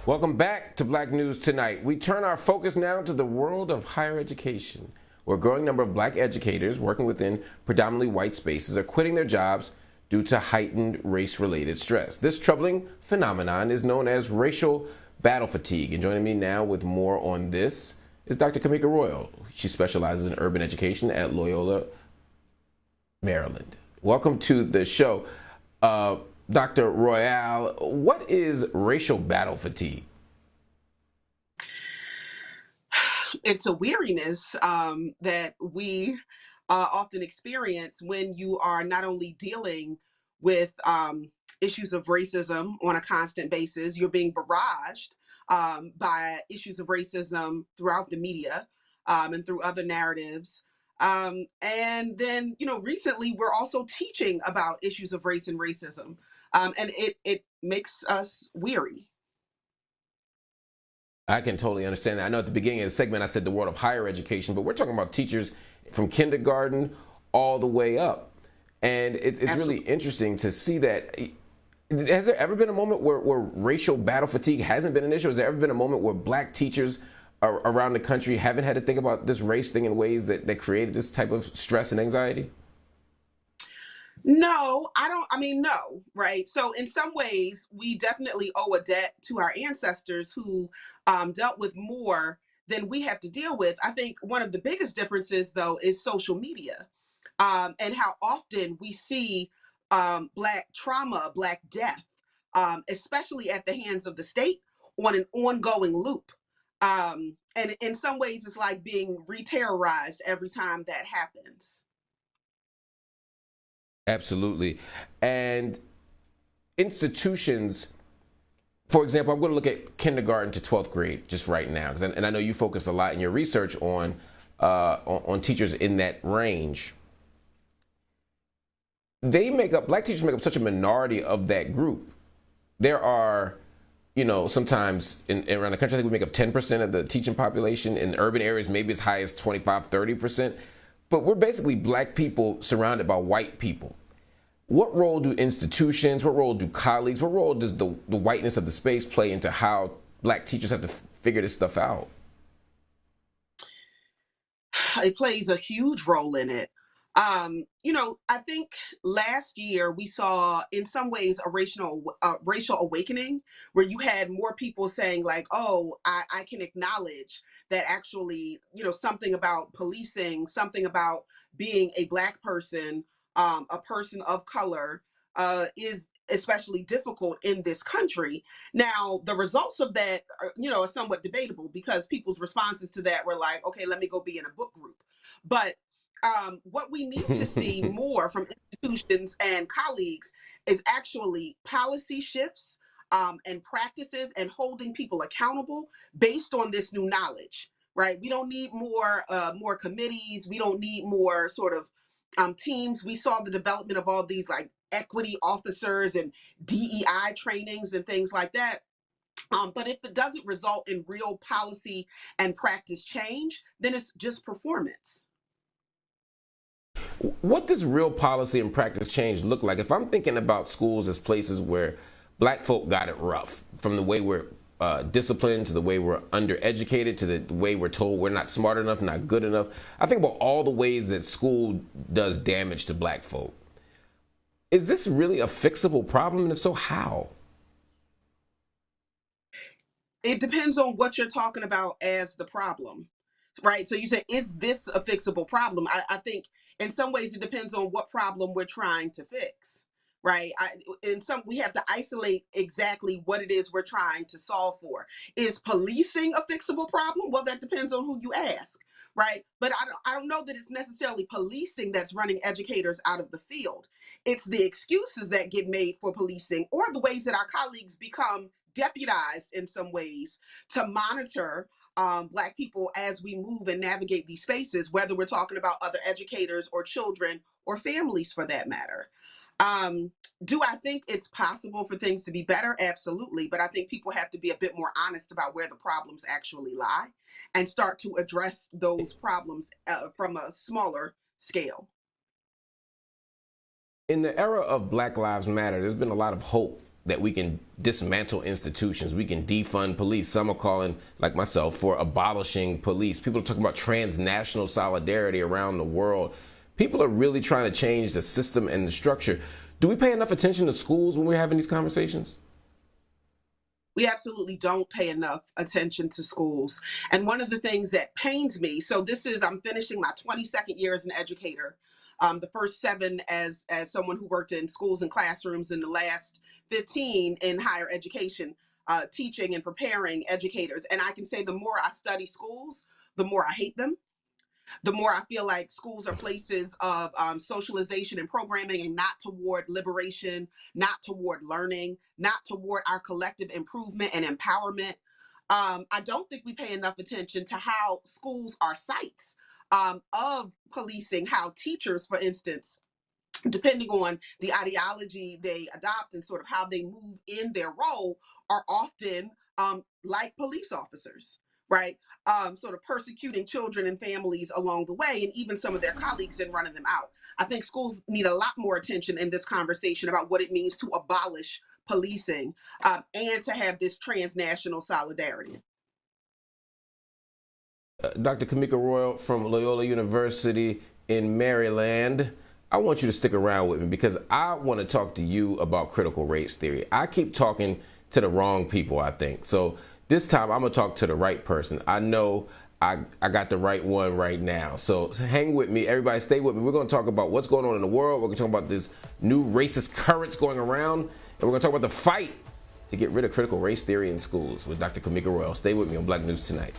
Welcome back to Black News Tonight. We turn our focus now to the world of higher education, where a growing number of black educators working within predominantly white spaces are quitting their jobs due to heightened race-related stress. This troubling phenomenon is known as racial battle fatigue. And joining me now with more on this is Dr. Camika Royal. She specializes in urban education at Loyola, Maryland. Welcome to the show. Dr. Royal, what is racial battle fatigue? It's a weariness that we often experience when you are not only dealing with issues of racism on a constant basis, you're being barraged by issues of racism throughout the media and through other narratives. And then, recently we're also teaching about issues of race and racism. And it makes us weary. I can totally understand that. I know at the beginning of the segment I said the world of higher education, but we're talking about teachers from kindergarten all the way up. And it's really interesting to see that. Has there ever been a moment where racial battle fatigue hasn't been an issue? Has there ever been a moment where black teachers around the country haven't had to think about this race thing in ways that created this type of stress and anxiety? No, I don't. I mean, no, right? So, in some ways, we definitely owe a debt to our ancestors who dealt with more than we have to deal with. I think one of the biggest differences, though, is social media and how often we see Black trauma, Black death, especially at the hands of the state on an ongoing loop. And in some ways, it's like being re terrorized every time that happens. Absolutely. And institutions, for example, I'm going to look at kindergarten to 12th grade just right now, and I know you focus a lot in your research on teachers in that range. Black teachers make up such a minority of that group. There are, sometimes around the country, I think we make up 10% of the teaching population. In urban areas, maybe as high as 25, 30%. But we're basically black people surrounded by white people. What role do institutions, what role do colleagues, what role does the whiteness of the space play into how black teachers have to figure this stuff out? It plays a huge role in it. I think last year we saw, in some ways, a racial awakening where you had more people saying, like, "Oh, I can acknowledge that actually, something about policing, something about being a Black person, a person of color, is especially difficult in this country." Now, the results of that, are somewhat debatable because people's responses to that were like, "Okay, let me go be in a book group," but what we need to see more from institutions and colleagues is actually policy shifts and practices and holding people accountable based on this new knowledge. Right? We don't need more committees. We don't need more sort of teams. We saw the development of all these like equity officers and DEI trainings and things like that. But if it doesn't result in real policy and practice change, then it's just performance. What does real policy and practice change look like? If I'm thinking about schools as places where black folk got it rough, from the way we're disciplined to the way we're undereducated to the way we're told we're not smart enough, not good enough, I think about all the ways that school does damage to black folk. Is this really a fixable problem? And if so, how? It depends on what you're talking about as the problem, right? So you say, is this a fixable problem? I think in some ways it depends on what problem we're trying to fix, right? We have to isolate exactly what it is we're trying to solve for. Is policing a fixable problem? Well, that depends on who you ask, right? But I don't know that it's necessarily policing that's running educators out of the field. It's the excuses that get made for policing or the ways that our colleagues become deputized in some ways to monitor Black people as we move and navigate these spaces, whether we're talking about other educators or children or families for that matter. Do I think it's possible for things to be better? Absolutely. But I think people have to be a bit more honest about where the problems actually lie and start to address those problems from a smaller scale. In the era of Black Lives Matter, there's been a lot of hope that we can dismantle institutions, we can defund police. Some are calling, like myself, for abolishing police. People are talking about transnational solidarity around the world. People are really trying to change the system and the structure. Do we pay enough attention to schools when we're having these conversations? We absolutely don't pay enough attention to schools. And one of the things that pains me, so I'm finishing my 22nd year as an educator, the first 7 as someone who worked in schools and classrooms, in the last 15 in higher education, teaching and preparing educators. And I can say the more I study schools, the more I hate them. The more I feel like schools are places of socialization and programming, and not toward liberation, not toward learning, not toward our collective improvement and empowerment. I don't think we pay enough attention to how schools are sites of policing, how teachers, for instance, depending on the ideology they adopt and sort of how they move in their role, are often like police officers, right? Sort of persecuting children and families along the way, and even some of their colleagues, and running them out. I think schools need a lot more attention in this conversation about what it means to abolish policing, and to have this transnational solidarity. Dr. Camika Royal from Loyola University in Maryland, I want you to stick around with me because I want to talk to you about critical race theory. I keep talking to the wrong people, I think. So this time I'm going to talk to the right person. I know I got the right one right now. So hang with me. Everybody stay with me. We're going to talk about what's going on in the world. We're going to talk about this new racist currents going around. And we're going to talk about the fight to get rid of critical race theory in schools with Dr. Camika Royal. Stay with me on Black News Tonight.